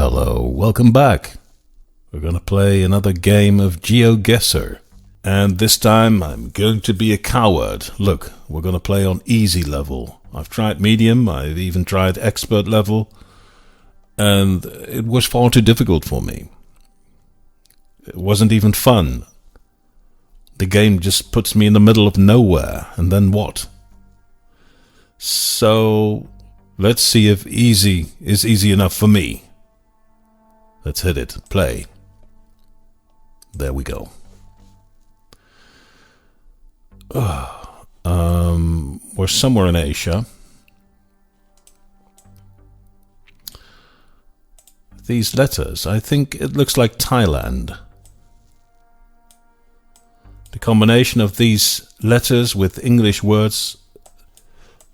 Hello, welcome back. We're going to play another game of Geoguessr. And this time I'm going to be a coward. Look, we're going to play on easy level. I've tried medium, I've even tried expert level. And it was far too difficult for me. It wasn't even fun. The game just puts me in the middle of nowhere. And then what? So let's see if easy is easy enough for me. Let's hit it. Play. There we go. We're somewhere in Asia. These letters, I think it looks like Thailand. The combination of these letters with English words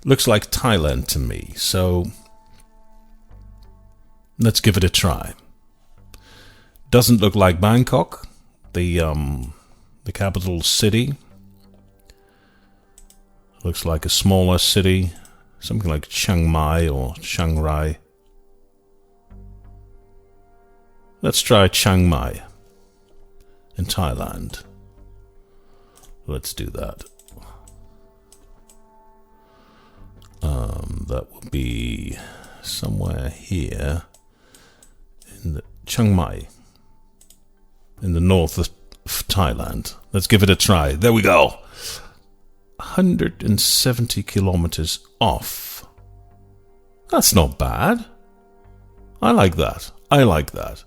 looks like Thailand to me, so let's give it a try. Doesn't look like Bangkok, the capital city. Looks like a smaller city, something like Chiang Mai or Chiang Rai. Let's try Chiang Mai in Thailand. Let's do that. That will be somewhere here in the Chiang Mai, in the north of Thailand. Let's give it a try. There we go. 170 kilometers off. That's not bad. I like that. I like that.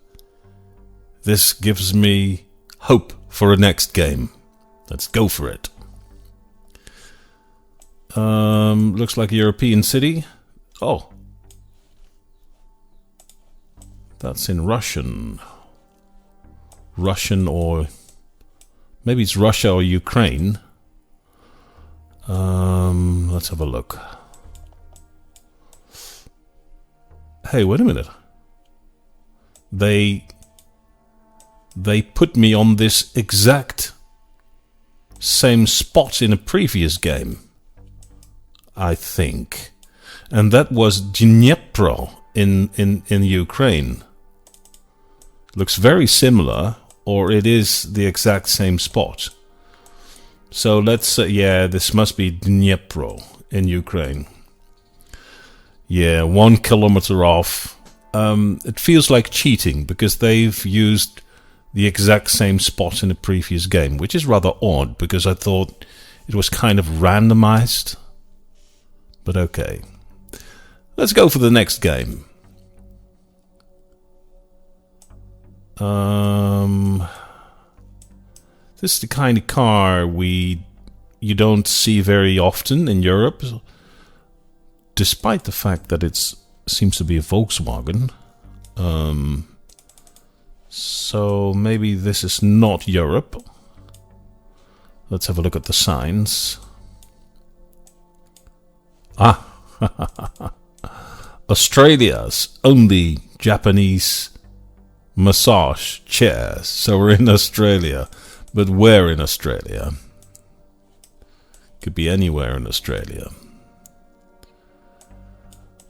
This gives me hope for a next game. Let's go for it. Looks like a European city. Oh. That's in Russian. Russian, or maybe it's Russia or Ukraine. Let's have a look. Hey, wait a minute. They put me on this exact same spot in a previous game, I think. And that was Dnipro in Ukraine. Looks very similar, or it is the exact same spot. So let's say, yeah, this must be Dnipro in Ukraine. Yeah, 1 kilometer off. It feels like cheating because they've used the exact same spot in the previous game, which is rather odd because I thought it was kind of randomized. But okay. Let's go for the next game. This is the kind of car you don't see very often in Europe, despite the fact that it seems to be a Volkswagen. So maybe this is not Europe. Let's have a look at the signs. Australia's only Japanese massage chairs. So we're in Australia. But where in Australia? Could be anywhere in Australia.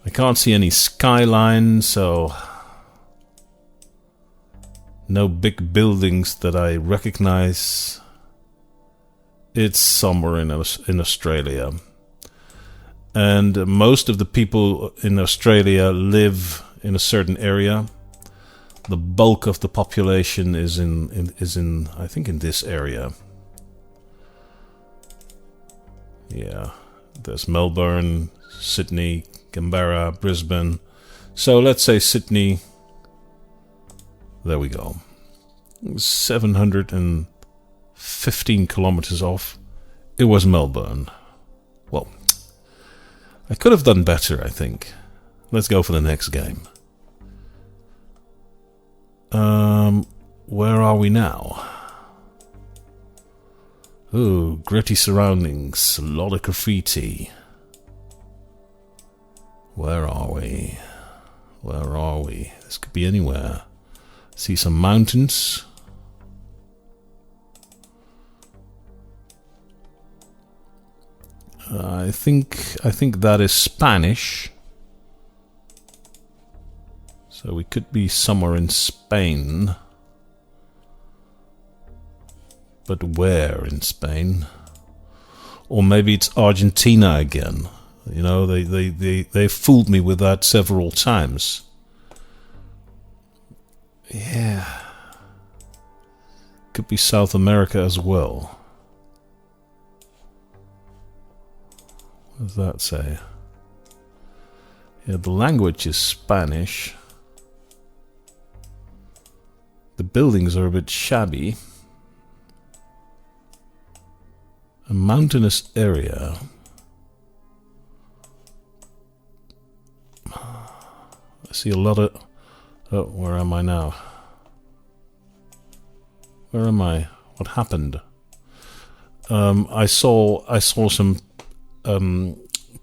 I can't see any skyline, so no big buildings that I recognize. It's somewhere in Australia. And most of the people in Australia live in a certain area. The bulk of the population is in I think in this area. Yeah, there's Melbourne, Sydney, Canberra, Brisbane. So let's say Sydney. There we go. 715 kilometers off. It was Melbourne. Well, I could have done better, I think. Let's go for the next game. Where are we now? Ooh, gritty surroundings, a lot of graffiti. Where are we? Where are we? This could be anywhere. See some mountains. I think that is Spanish. So we could be somewhere in Spain. But where in Spain? Or maybe it's Argentina again. You know, they fooled me with that several times. Yeah. Could be South America as well. What does that say? Yeah, the language is Spanish. The buildings are a bit shabby. A mountainous area. I see a lot of... Oh, where am I now? Where am I? What happened? I saw some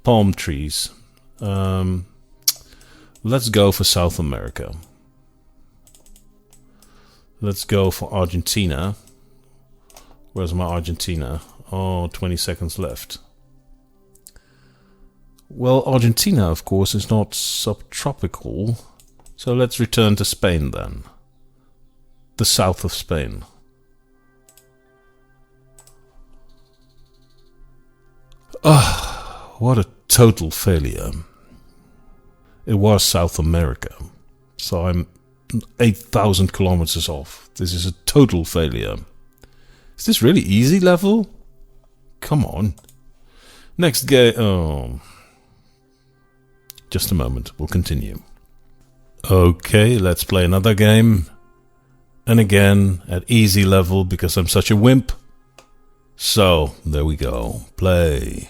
palm trees. Let's go for South America. Let's go for Argentina. Where's my Argentina? Oh, 20 seconds left. Well, Argentina, of course, is not subtropical. So let's return to Spain then. The south of Spain. Ah, what a total failure. It was South America. So I'm 8,000 kilometers off. This is a total failure. Is this really easy level? Come on. Next game. Oh. Just a moment. We'll continue. Okay, let's play another game. And again, at easy level because I'm such a wimp. So, there we go. Play.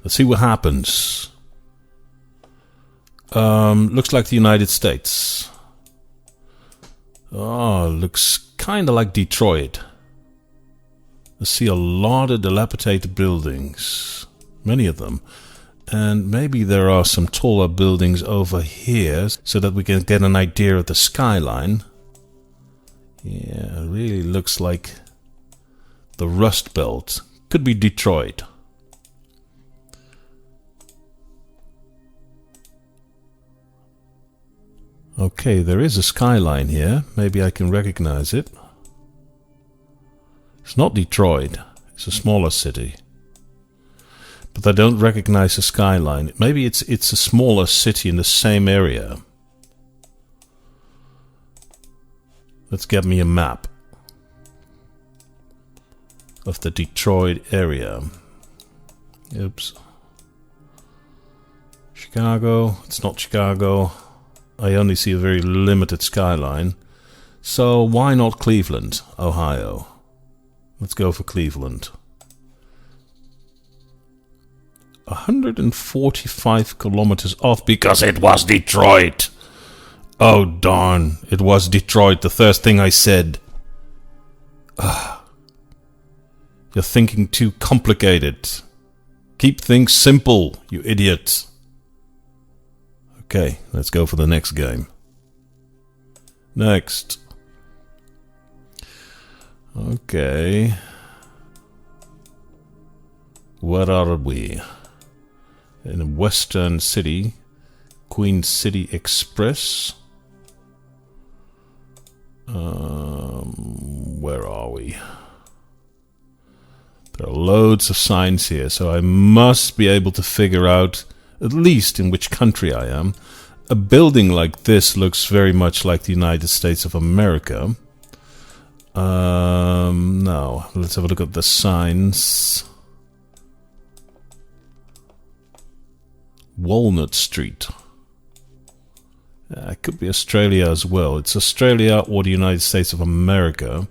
Let's see what happens. Looks like the United States. Oh, looks kind of like Detroit. I see a lot of dilapidated buildings. Many of them. And maybe there are some taller buildings over here so that we can get an idea of the skyline. Yeah, it really looks like the Rust Belt. Could be Detroit. Okay, there is a skyline here. Maybe I can recognize it. It's not Detroit. It's a smaller city. But I don't recognize the skyline. Maybe it's a smaller city in the same area. Let's get me a map of the Detroit area. Oops. Chicago. It's not Chicago. I only see a very limited skyline. So why not Cleveland, Ohio? Let's go for Cleveland. 145 kilometers off because it was Detroit. Oh darn, it was Detroit, the first thing I said. You're thinking too complicated. Keep things simple, you idiot. Okay, let's go for the next game. Next. Okay. Where are we? In a western city. Queen City Express. Where are we? There are loads of signs here, so I must be able to figure out at least in which country I am. A building like this looks very much like the United States of America. Now, let's have a look at the signs. Walnut Street. It could be Australia as well. It's Australia or the United States of America.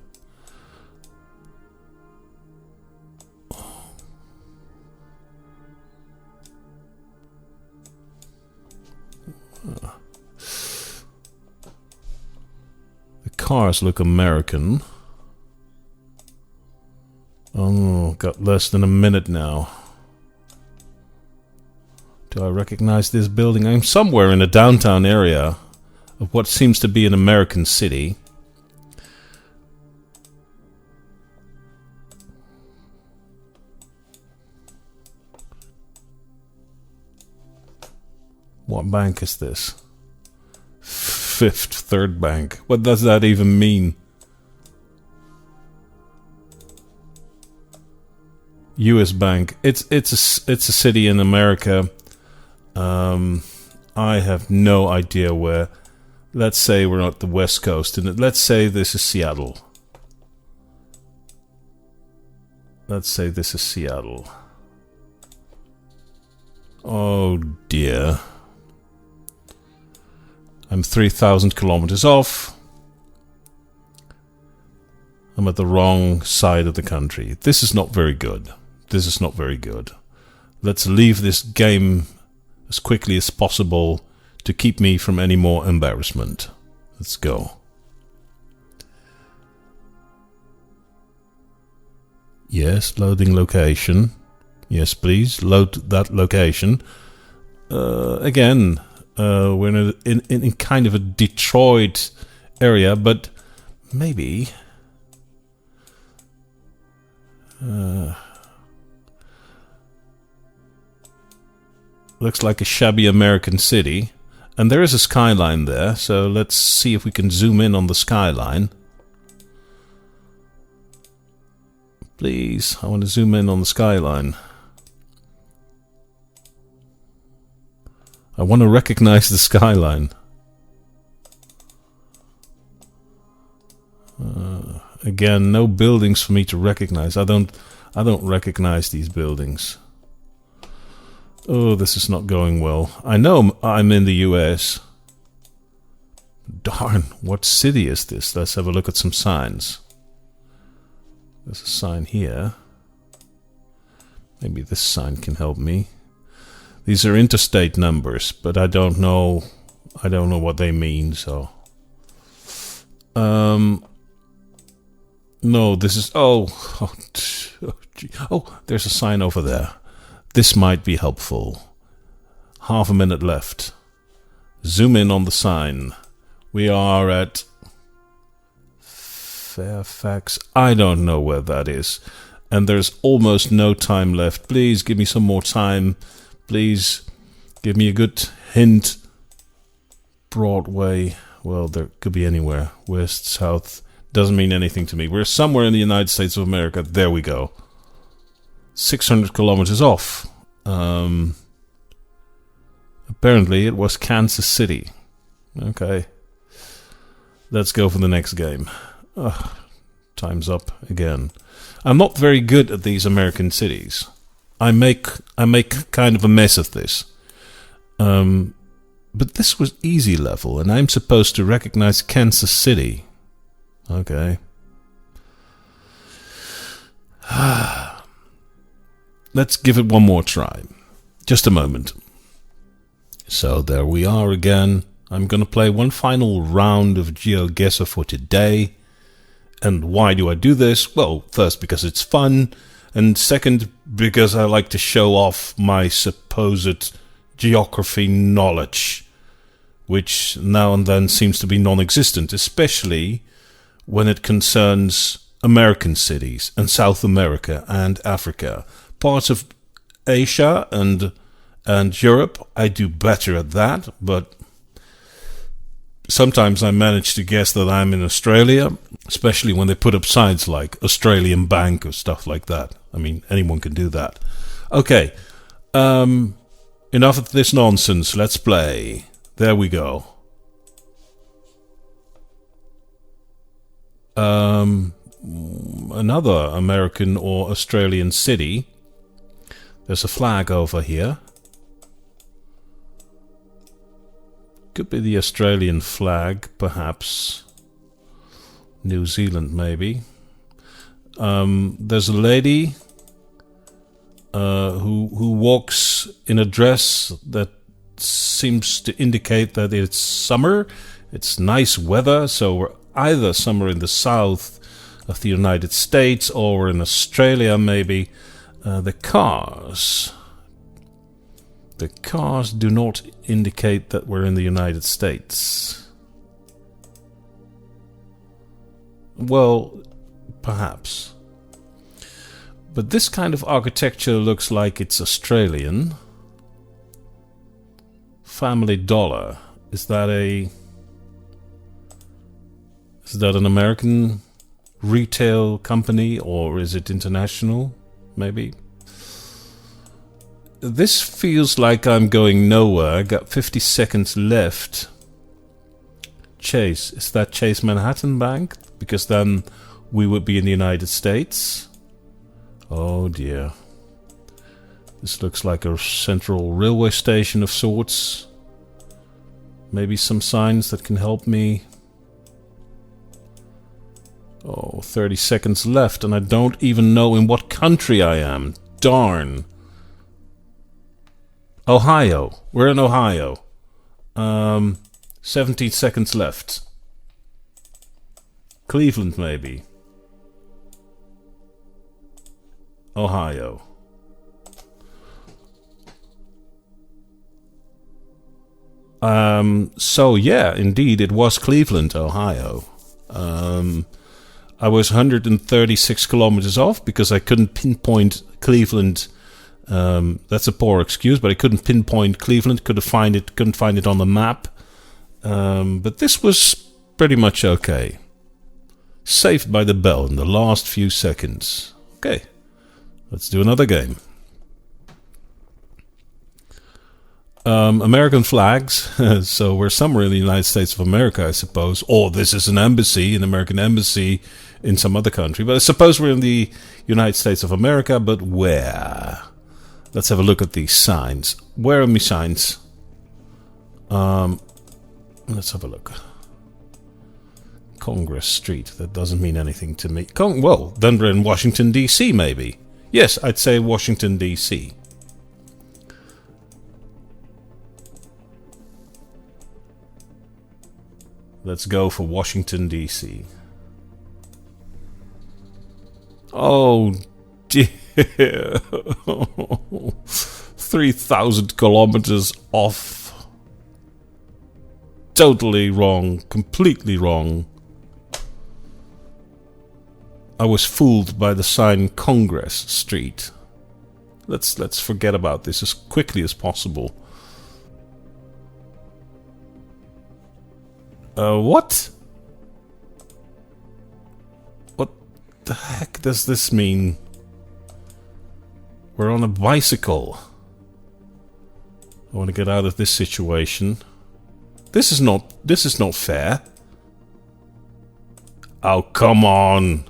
The cars look American. Oh, got less than a minute now. Do I recognize this building? I'm somewhere in the downtown area of what seems to be an American city. What bank is this? Fifth Third Bank. What does that even mean? U.S. Bank. It's a city in America. I have no idea where. Let's say we're at the West Coast, and let's say this is Seattle. Let's say this is Seattle. Oh dear. I'm 3,000 kilometers off. I'm at the wrong side of the country. This is not very good. This is not very good. Let's leave this game as quickly as possible to keep me from any more embarrassment. Let's go. Yes, loading location. Yes, please, load that location. Again, we're in kind of a Detroit area, but maybe... looks like a shabby American city. And there is a skyline there, so let's see if we can zoom in on the skyline. Please, I want to zoom in on the skyline. I want to recognize the skyline. Again, no buildings for me to recognize. I don't recognize these buildings. Oh, this is not going well. I know I'm in the US. Darn, what city is this? Let's have a look at some signs. There's a sign here. Maybe this sign can help me. These are interstate numbers, but I don't know what they mean, so. No, this is oh, there's a sign over there. This might be helpful. Half a minute left. Zoom in on the sign. We are at Fairfax. I don't know where that is. And there's almost no time left. Please give me some more time. Please give me a good hint. Broadway. Well, there could be anywhere. West, south. Doesn't mean anything to me. We're somewhere in the United States of America. There we go. 600 kilometers off. Apparently it was Kansas City. Okay. Let's go for the next game. Time's up again. I'm not very good at these American cities. I make kind of a mess of this. But this was easy level, and I'm supposed to recognize Kansas City. Okay. Let's give it one more try. Just a moment. So there we are again. I'm going to play one final round of Geoguessr for today. And why do I do this? Well, first because it's fun. And second because I like to show off my supposed geography knowledge. Which now and then seems to be non-existent. Especially when it concerns American cities and South America and Africa. Parts of Asia and Europe, I do better at that, but sometimes I manage to guess that I'm in Australia, especially when they put up signs like Australian Bank or stuff like that. I mean, anyone can do that. Okay, enough of this nonsense. Let's play. There we go. Another American or Australian city. There's a flag over here. Could be the Australian flag, perhaps. New Zealand, maybe. There's a lady who walks in a dress that seems to indicate that it's summer. It's nice weather, so we're either somewhere in the south of the United States or in Australia, maybe. The cars do not indicate that we're in the United States. Well, perhaps. But this kind of architecture looks like it's Australian. Family Dollar. Is that a Is that an American retail company or is it international? Maybe. This feels like I'm going nowhere. I got 50 seconds left. Chase. Is that Chase Manhattan Bank? Because then we would be in the United States. Oh dear. This looks like a central railway station of sorts. Maybe some signs that can help me. Oh, 30 seconds left and I don't even know in what country I am. Darn. Ohio. We're in Ohio. 17 seconds left. Cleveland, maybe. Ohio. So yeah, indeed, it was Cleveland, Ohio. I was 136 kilometers off because I couldn't pinpoint Cleveland. That's a poor excuse, but I couldn't pinpoint Cleveland. Couldn't find it on the map. But this was pretty much okay. Saved by the bell in the last few seconds. Okay, let's do another game. American flags. So we're somewhere in the United States of America, I suppose. Or this is an embassy, an American embassy in some other country. But I suppose we're in the United States of America, but where? Let's have a look at these signs. Where are my signs? Let's have a look. Congress Street. That doesn't mean anything to me. Well, then we're in Washington, D.C., maybe. Yes, I'd say Washington, D.C. Let's go for Washington, D.C. Oh, dear. 3,000 kilometers off. Totally wrong. Completely wrong. I was fooled by the sign Congress Street. Let's forget about this as quickly as possible. What? What the heck does this mean? We're on a bicycle. I want to get out of this situation. This is not fair. Oh, come on.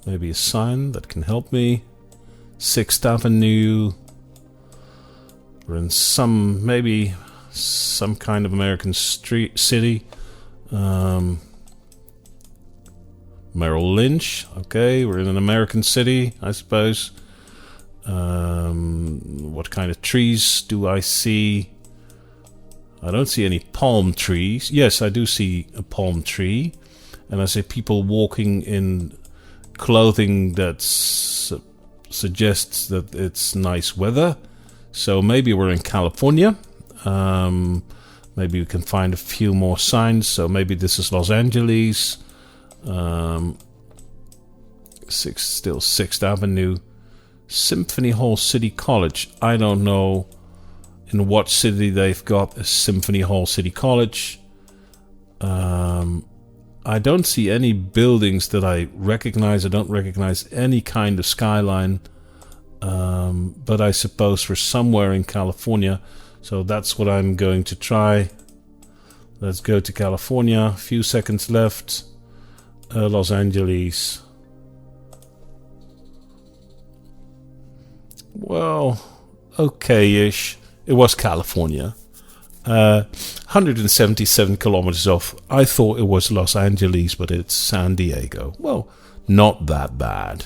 Maybe a sign that can help me. 6th Avenue. We're in maybe some kind of American city. Merrill Lynch. Okay, we're in an American city, I suppose. What kind of trees do I see? I don't see any palm trees. Yes, I do see a palm tree. And I see people walking in clothing that suggests that it's nice weather. So maybe we're in California. Maybe we can find a few more signs. So maybe this is Los Angeles. Still 6th Avenue. Symphony Hall City College. I don't know in what city they've got a Symphony Hall City College. I don't see any buildings that I recognize. I don't recognize any kind of skyline. But I suppose we're somewhere in California. So that's what I'm going to try. Let's go to California. A few seconds left. Los Angeles. Well, okay-ish. It was California. 177 kilometers off. I thought it was Los Angeles, but it's San Diego. Well, not that bad.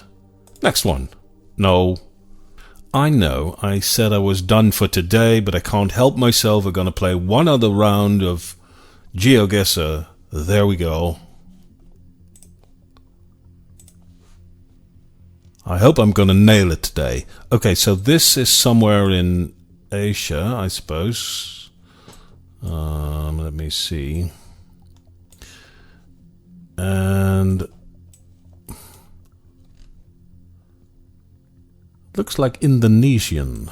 Next one. No. I know I said I was done for today, but I can't help myself. We're going to play one other round of Geoguessr. There we go. I hope I'm going to nail it today. Okay, so this is somewhere in Asia, I suppose. Let me see. And looks like Indonesian.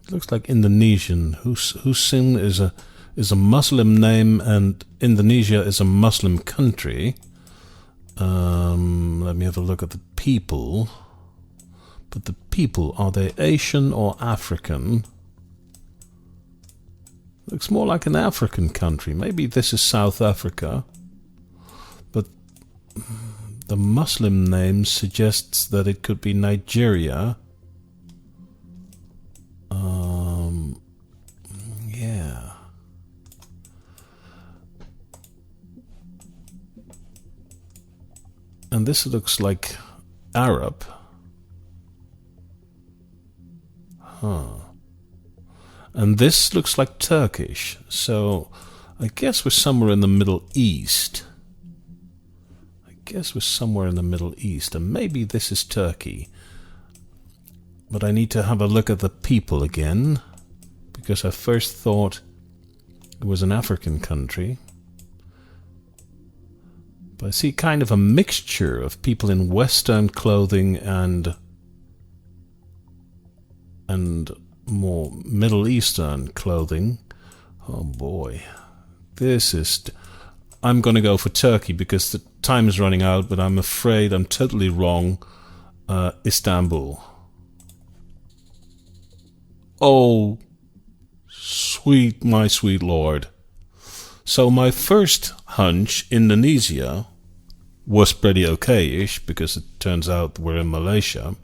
It looks like Indonesian. Husin is a Muslim name, and Indonesia is a Muslim country. Let me have a look at the people. But the people, are they Asian or African? Looks more like an African country. Maybe this is South Africa. But the Muslim name suggests that it could be Nigeria. Yeah. And this looks like Arab. And this looks like Turkish. So I guess we're somewhere in the Middle East. And maybe this is Turkey. But I need to have a look at the people again, because I first thought it was an African country. But I see kind of a mixture of people in Western clothing and more Middle Eastern clothing. Oh boy. I'm going to go for Turkey because the time is running out, but I'm afraid I'm totally wrong. Istanbul. Oh, my sweet lord. So my first hunch, Indonesia, was pretty okay-ish, because it turns out we're in Malaysia.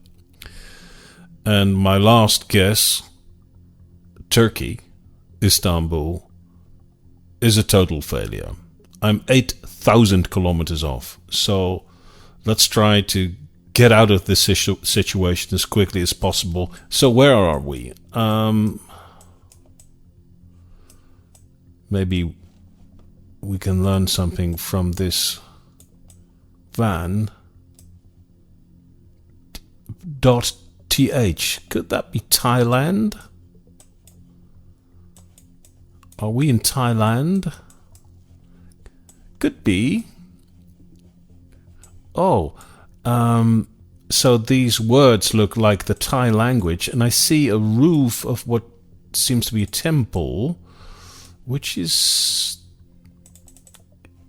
And my last guess, Turkey, Istanbul, is a total failure. I'm 8,000 kilometers off. So let's try to get out of this situation as quickly as possible. So where are we? Maybe we can learn something from this van. .th. Could that be Thailand? Are we in Thailand? Could be. Oh, so these words look like the Thai language, and I see a roof of what seems to be a temple, which is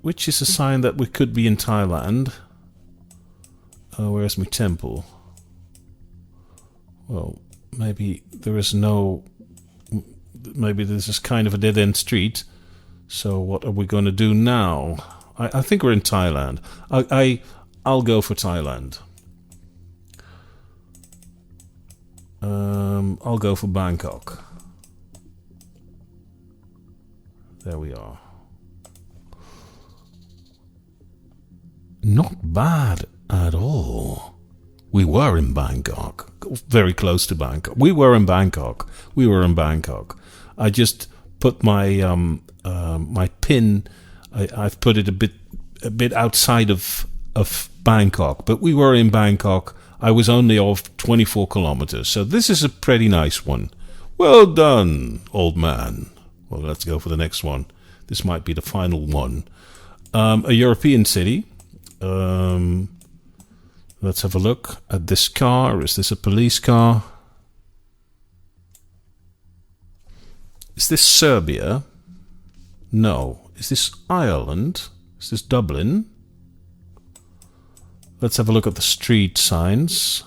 a sign that we could be in Thailand. Where's my temple? Well, maybe this is kind of a dead-end street. So what are we going to do now? I think we're in Thailand. I'll go for Thailand. I'll go for Bangkok. There we are. Not bad at all. We were in Bangkok. Very close to Bangkok. We were in Bangkok. I just put my my pin. I've put it a bit outside of Bangkok, but we were in Bangkok. I was only off 24 kilometers, so this is a pretty nice one. Well done, old man. Well, let's go for the next one. This might be the final one. A European city. Let's have a look at this car. Is this a police car? Is this Serbia? No. Is this Ireland? Is this Dublin? Let's have a look at the street signs.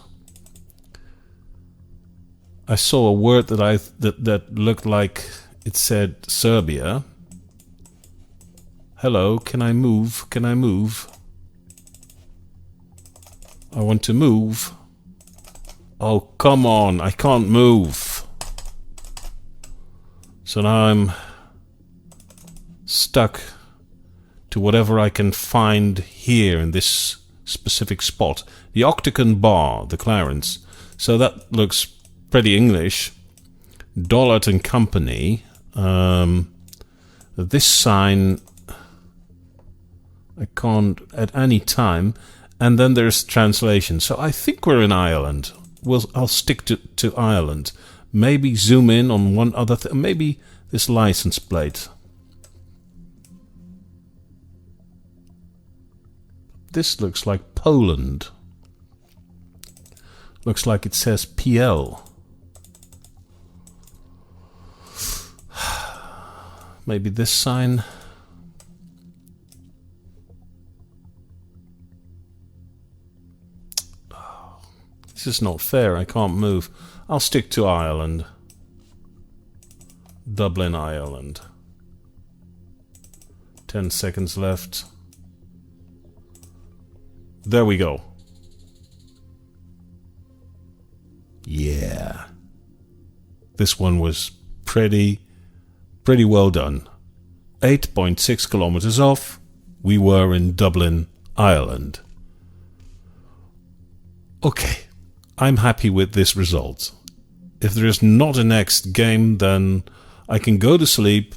I saw a word that looked like it said Serbia. Hello, can I move? Can I move? I want to move. Oh, come on, I can't move. So now I'm stuck to whatever I can find here in this specific spot. The Octagon Bar, the Clarence. So that looks pretty English. Dollard and Company. This sign I can't at any time. And then there's translation. So I think we're in Ireland. I'll stick to Ireland. Maybe zoom in on one other thing. Maybe this license plate. This looks like Poland. Looks like it says PL. Maybe this sign. This is not fair. I can't move. I'll stick to Ireland. Dublin, Ireland. 10 seconds left. There we go. Yeah. This one was pretty well done. 8.6 kilometers off, we were in Dublin, Ireland. Okay, I'm happy with this result. If there is not a next game, then I can go to sleep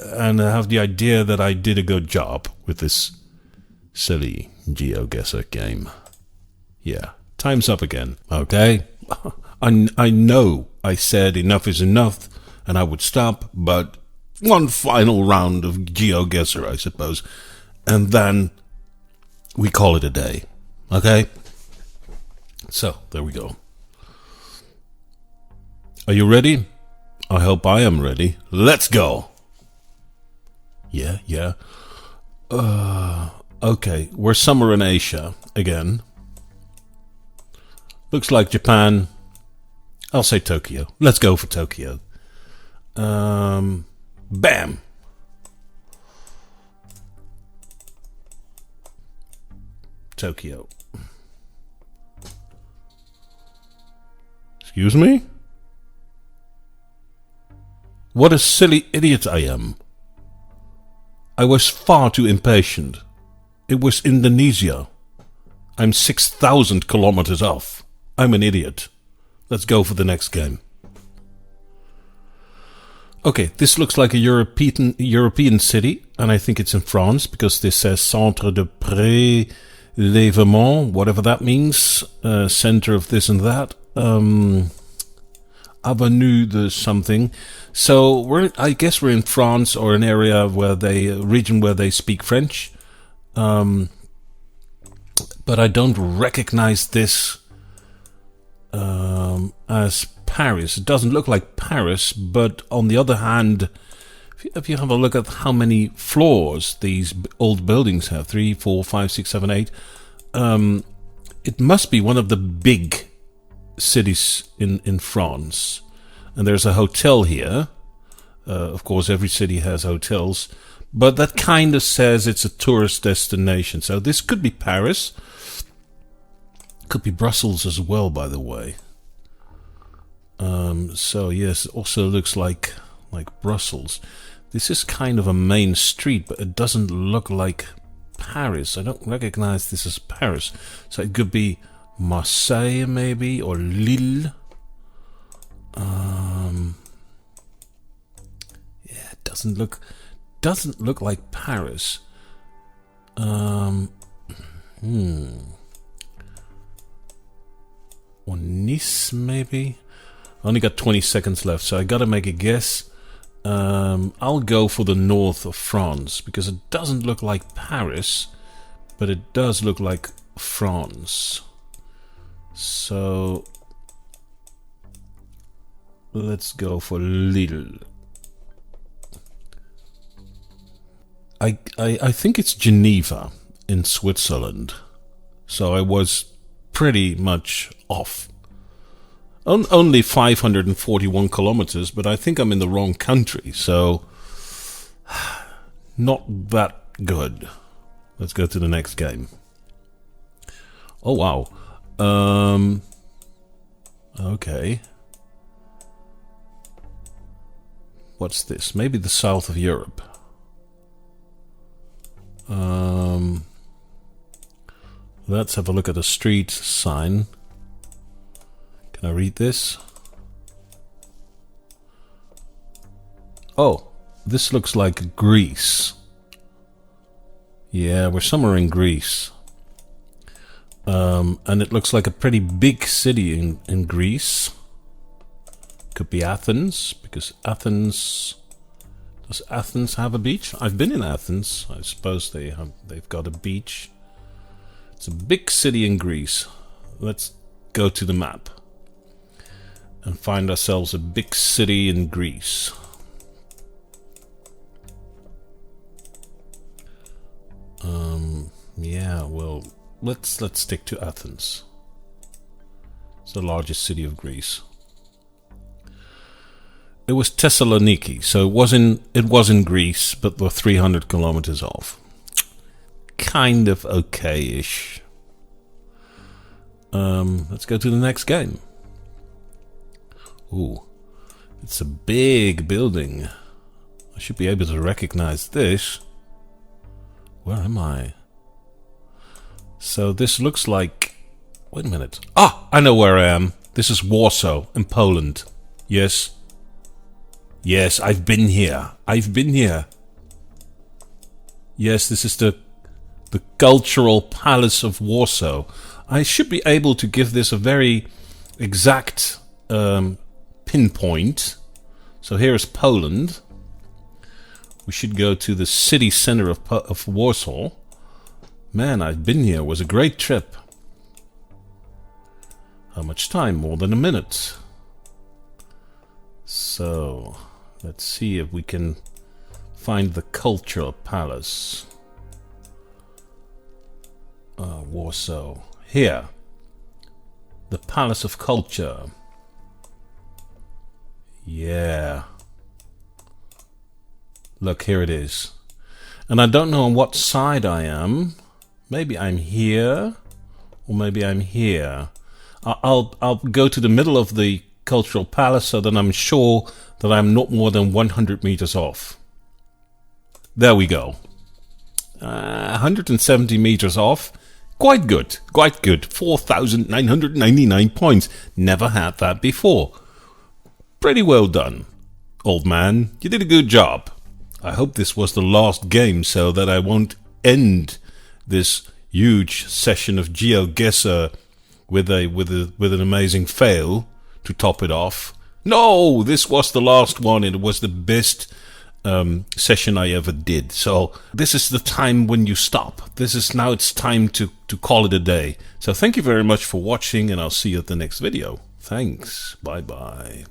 and have the idea that I did a good job with this silly Geoguessr game. Yeah, time's up again. Okay, I know I said enough is enough and I would stop, but one final round of Geoguessr, I suppose, and then we call it a day. Okay? So, there we go. Are you ready? I hope I am ready. Let's go! Yeah. Okay, we're somewhere in Asia again. Looks like Japan. I'll say Tokyo. Let's go for Tokyo. Bam! Tokyo. Excuse me? What a silly idiot I am. I was far too impatient. It was Indonesia. I'm 6,000 kilometers off. I'm an idiot. Let's go for the next game. Okay, this looks like a European city, and I think it's in France, because this says Centre de Prélèvement, whatever that means, center of this and that, Avenue de something. So I guess we're in France, or an area where region where they speak French, but I don't recognize this as Paris. It doesn't look like Paris, but on the other hand, if you have a look at how many floors these old buildings have, 3, 4, 5, 6, 7, 8, it must be one of the big cities in France. And there's a hotel here. Of course, every city has hotels, but that kind of says it's a tourist destination. So this could be Paris. Could be Brussels as well, by the way. So yes, it also looks like Brussels. This is kind of a main street, but it doesn't look like Paris. I don't recognize this as Paris. So it could be Marseille maybe, or Lille. Yeah, it doesn't look like Paris. Or Nice maybe. Only got 20 seconds left, so I gotta make a guess. I'll go for the north of France, because it doesn't look like Paris, but it does look like France. So let's go for Lille. I think it's Geneva in Switzerland. So I was pretty much off. Only 541 kilometers, but I think I'm in the wrong country, so not that good. Let's go to the next game. Oh wow. Okay. What's this? Maybe the south of Europe. Let's have a look at the street sign. Can I read this? Oh, this looks like Greece. Yeah, we're somewhere in Greece. And it looks like a pretty big city in Greece. Could be Athens, because Athens... Does Athens have a beach? I've been in Athens. I suppose they've got a beach. It's a big city in Greece. Let's go to the map and find ourselves a big city in Greece. Yeah, well, let's stick to Athens. It's the largest city of Greece. It was Thessaloniki, so it was in Greece, but we're 300 kilometers off. Kind of okay-ish. Let's go to the next game. Ooh, it's a big building. I should be able to recognize this. Where am I? So this looks like... Wait a minute. Ah, I know where I am. This is Warsaw in Poland. Yes. Yes, I've been here. I've been here. Yes, this is the Cultural Palace of Warsaw. I should be able to give this a very exact pinpoint. So here is Poland. We should go to the city center of Warsaw. Man, I've been here. It was a great trip. How much time? More than a minute. So, let's see if we can find the Cultural Palace. Warsaw. Here. The Palace of Culture. Yeah. Look, here it is. And I don't know on what side I am. Maybe I'm here. Or maybe I'm here. I'll go to the middle of the Cultural Palace so that I'm sure that I'm not more than 100 meters off. There we go. 170 meters off. Quite good. Quite good. 4,999 points. Never had that before. Pretty well done, old man. You did a good job. I hope this was the last game so that I won't end this huge session of Geoguessr with an amazing fail to top it off. No, this was the last one. It was the best session I ever did. So this is the time when you stop. Now it's time to call it a day. So thank you very much for watching, and I'll see you at the next video. Thanks. Bye bye.